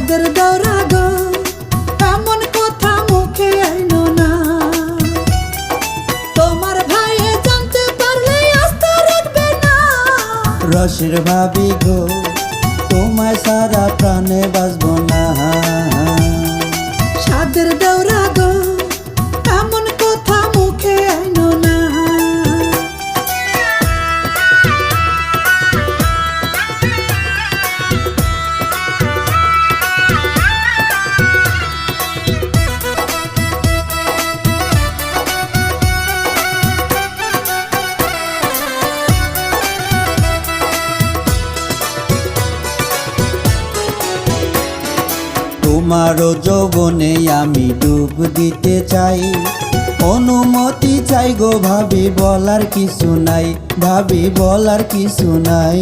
সাদের দৌড়া গো এমন কথা মুখে আইনো না। তোমার ভাইয়ে জানতে পারলে আস্থা রাখবে না। রসের ভাবি গো তোমায় সারা প্রাণে বাঁচব না। সাদের দৌড়া গো এমন কথা মুখে আইনো না। তোমারও যৌবনে আমি ডুব দিতে চাই, অনুমতি চাই গো ভাবি, বলার কিছু নাই ভাবি, বলার কিছু নাই।